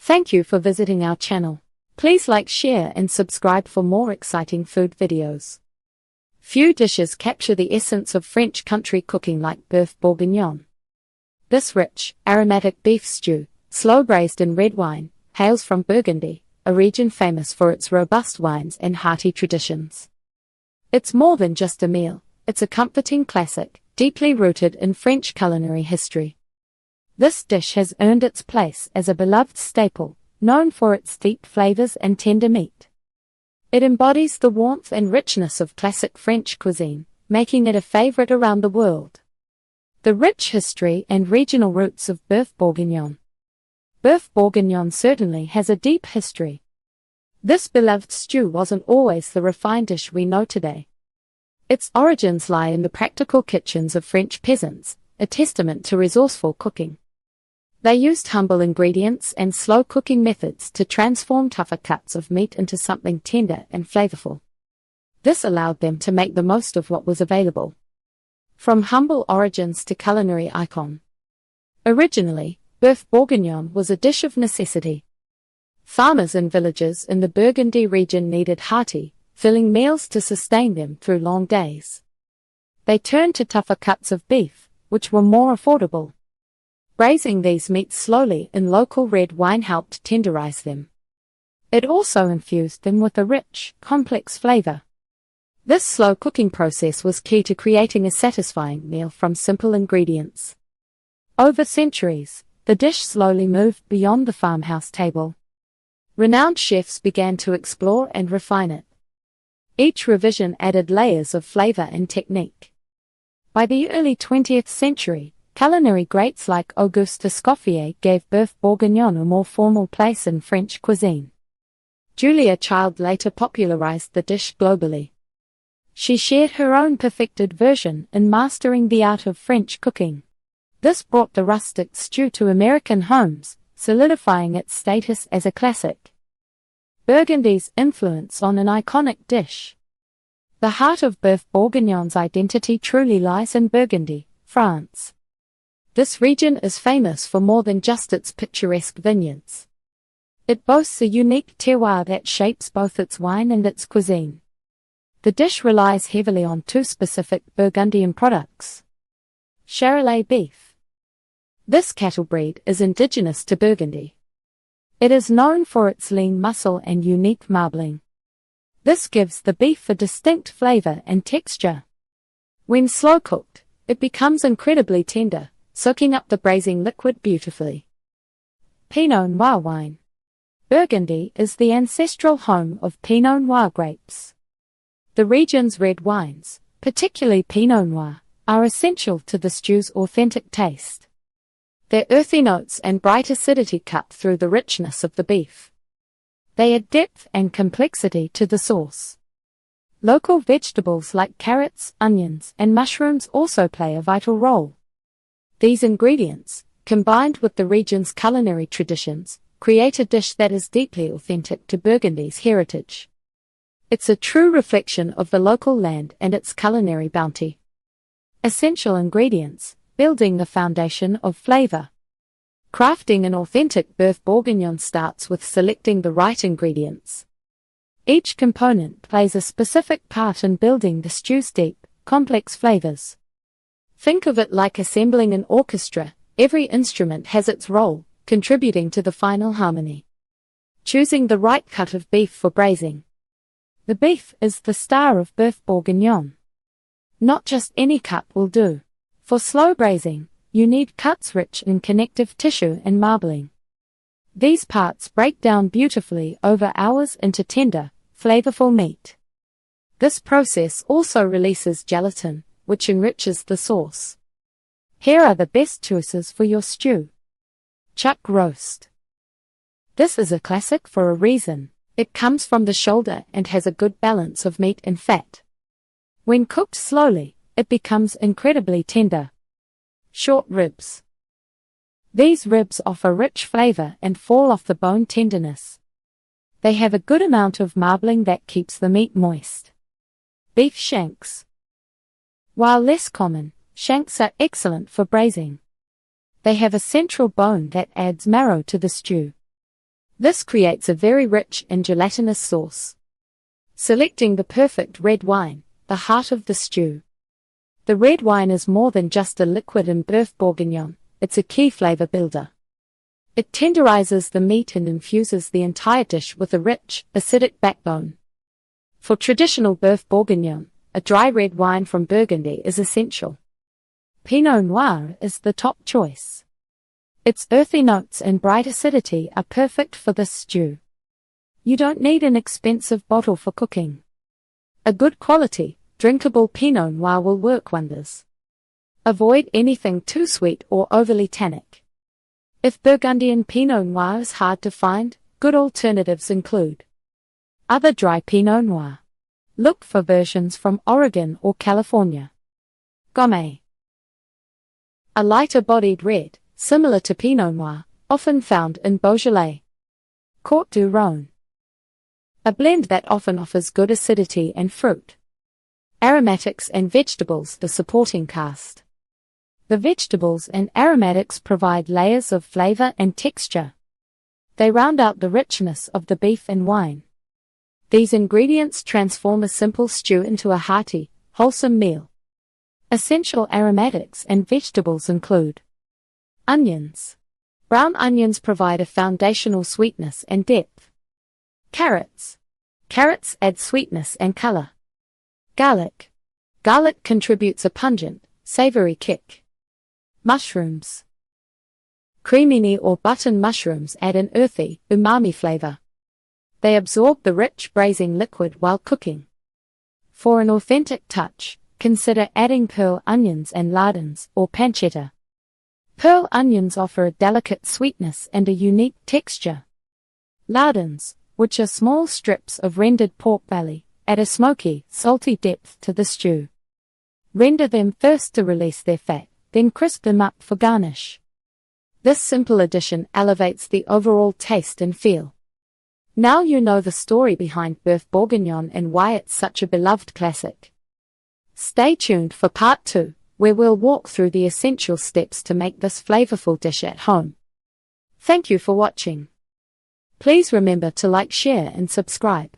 Thank you for visiting our channel. Please like, share and subscribe for more exciting food videos. Few dishes capture the essence of French country cooking like Boeuf Bourguignon. This rich, aromatic beef stew, slow braised in red wine, hails from Burgundy, a region famous for its robust wines and hearty traditions. It's more than just a meal, it's a comforting classic, deeply rooted in French culinary history. This dish has earned its place as a beloved staple, known for its deep flavors and tender meat. It embodies the warmth and richness of classic French cuisine, making it a favorite around the world. The rich history and regional roots of Boeuf Bourguignon. Boeuf Bourguignon certainly has a deep history. This beloved stew wasn't always the refined dish we know today. Its origins lie in the practical kitchens of French peasants, a testament to resourceful cooking. They used humble ingredients and slow cooking methods to transform tougher cuts of meat into something tender and flavorful. This allowed them to make the most of what was available. From humble origins to culinary icon. Originally, Boeuf Bourguignon was a dish of necessity. Farmers in villages in the Burgundy region needed hearty, filling meals to sustain them through long days. They turned to tougher cuts of beef, which were more affordable. Braising these meats slowly in local red wine helped tenderize them. It also infused them with a rich, complex flavor. This slow cooking process was key to creating a satisfying meal from simple ingredients. Over centuries, the dish slowly moved beyond the farmhouse table. Renowned chefs began to explore and refine it. Each revision added layers of flavor and technique. By the early 20th century, culinary greats like Auguste Escoffier gave Boeuf Bourguignon a more formal place in French cuisine. Julia Child later popularized the dish globally. She shared her own perfected version in Mastering the Art of French Cooking. This brought the rustic stew to American homes, solidifying its status as a classic. Burgundy's influence on an iconic dish. The heart of Boeuf Bourguignon's identity truly lies in Burgundy, France. This region is famous for more than just its picturesque vineyards. It boasts a unique terroir that shapes both its wine and its cuisine. The dish relies heavily on two specific Burgundian products. Charolais beef. This cattle breed is indigenous to Burgundy. It is known for its lean muscle and unique marbling. This gives the beef a distinct flavor and texture. When slow cooked, it becomes incredibly tender, soaking up the braising liquid beautifully. Pinot Noir wine. Burgundy is the ancestral home of Pinot Noir grapes. The region's red wines, particularly Pinot Noir, are essential to the stew's authentic taste. Their earthy notes and bright acidity cut through the richness of the beef. They add depth and complexity to the sauce. Local vegetables like carrots, onions, and mushrooms also play a vital role. These ingredients, combined with the region's culinary traditions, create a dish that is deeply authentic to Burgundy's heritage. It's a true reflection of the local land and its culinary bounty. Essential ingredients, building the foundation of flavor. Crafting an authentic Boeuf Bourguignon starts with selecting the right ingredients. Each component plays a specific part in building the stew's deep, complex flavors. Think of it like assembling an orchestra. Every instrument has its role, contributing to the final harmony. Choosing the right cut of beef for braising. The beef is the star of Boeuf Bourguignon. Not just any cut will do. For slow braising, you need cuts rich in connective tissue and marbling. These parts break down beautifully over hours into tender, flavorful meat. This process also releases gelatin, which enriches the sauce. Here are the best choices for your stew. Chuck roast. This is a classic for a reason. It comes from the shoulder and has a good balance of meat and fat. When cooked slowly, it becomes incredibly tender. Short ribs. These ribs offer rich flavor and fall off the bone tenderness. They have a good amount of marbling that keeps the meat moist. Beef shanks. While less common, shanks are excellent for braising. They have a central bone that adds marrow to the stew. This creates a very rich and gelatinous sauce. Selecting the perfect red wine, the heart of the stew. The red wine is more than just a liquid in Boeuf Bourguignon, it's a key flavor builder. It tenderizes the meat and infuses the entire dish with a rich, acidic backbone. For traditional Boeuf Bourguignon, a dry red wine from Burgundy is essential. Pinot Noir is the top choice. Its earthy notes and bright acidity are perfect for this stew. You don't need an expensive bottle for cooking. A good quality, drinkable Pinot Noir will work wonders. Avoid anything too sweet or overly tannic. If Burgundy and Pinot Noir is hard to find, good alternatives include other dry Pinot Noir. Look for versions from Oregon or California. Gourmet. A lighter-bodied red, similar to Pinot Noir, often found in Beaujolais. Court du Rhône. A blend that often offers good acidity and fruit. Aromatics and vegetables, the supporting cast. The vegetables and aromatics provide layers of flavor and texture. They round out the richness of the beef and wine. These ingredients transform a simple stew into a hearty, wholesome meal. Essential aromatics and vegetables include onions. Brown onions provide a foundational sweetness and depth. Carrots. Carrots add sweetness and color. Garlic. Garlic contributes a pungent, savory kick. Mushrooms. Cremini or button mushrooms add an earthy, umami flavor. They absorb the rich braising liquid while cooking. For an authentic touch, consider adding pearl onions and lardons or pancetta. Pearl onions offer a delicate sweetness and a unique texture. Lardons, which are small strips of rendered pork belly, add a smoky, salty depth to the stew. Render them first to release their fat, then crisp them up for garnish. This simple addition elevates the overall taste and feel. Now you know the story behind Boeuf Bourguignon and why it's such a beloved classic. Stay tuned for part 2, where we'll walk through the essential steps to make this flavorful dish at home. Thank you for watching. Please remember to like, share and subscribe.